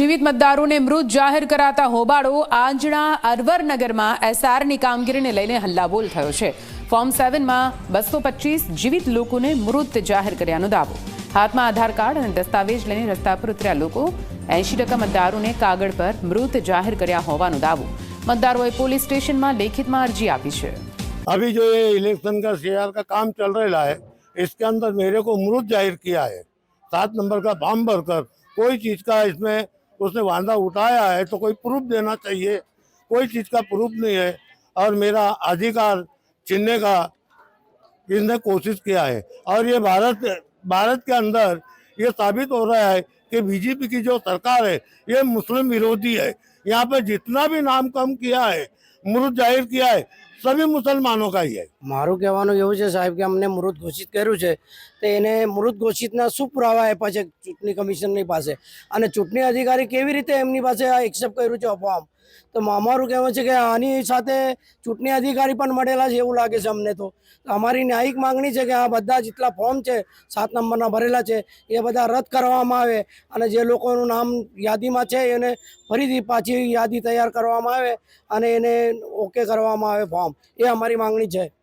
જીવિત મતદારોને મૃત જાહેર કરાતા હોબાળો આંજણા અરવરનગરમાં એસઆરની કામગીરીને લઈને હલ્લાબોલ થયો છે। ફોર્મ 7માં 225 જીવિત લોકોને મૃત જાહેર કર્યાનો દાવો। હાથમાં આધાર કાર્ડ અને દસ્તાવેજ લઈને રસ્તા પર ઉતર્યા લોકો 80% મતદારોને કાગળ પર મૃત જાહેર કર્યા હોવાનો દાવો। મતદારોએ પોલીસ સ્ટેશનમાં લેખિતમાં અરજી આપી છે। अभी जो ये इलेक्शन का सीआर का काम चल रहा है, इसके अंदर मेरे को मृत जाहिर किया है। 7 नंबर का फॉर्म भरकर कोई चीज़ का इसमें उसने वादा उठाया है तो कोई प्रूफ देना चाहिए। कोई चीज़ का प्रूफ नहीं है और मेरा अधिकार छीनने का इसने कोशिश किया है। और ये भारत के अंदर ये साबित हो रहा है कि बीजेपी की जो सरकार है ये मुस्लिम विरोधी है। यहाँ पे जितना भी नाम कम किया है, मृत जाहिर किया है, सभी मुसलमानों का ही है। મારું કહેવાનું એવું છે સાહેબ કે અમને મૃત ઘોષિત કર્યું છે તો એને મૃત ઘોષિતના શું પુરાવા આપ્યા છે ચૂંટણી કમિશનની પાસે અને ચૂંટણી અધિકારી કેવી રીતે એમની પાસે આ એક્સેપ્ટ કર્યું છે ફોર્મ। તો અમારું કહેવું છે કે આની સાથે ચૂંટણી અધિકારી પણ મળેલા છે એવું લાગે છે અમને। તો અમારી ન્યાયિક માંગણી છે કે આ બધા જેટલા ફોર્મ છે 7 નંબરના ભરેલા છે એ બધા રદ કરવામાં આવે અને જે લોકોનું નામ યાદીમાં છે એને ફરીથી પાછી યાદી તૈયાર કરવામાં આવે અને એને ઓકે કરવામાં આવે ફોર્મ। એ અમારી માંગણી છે।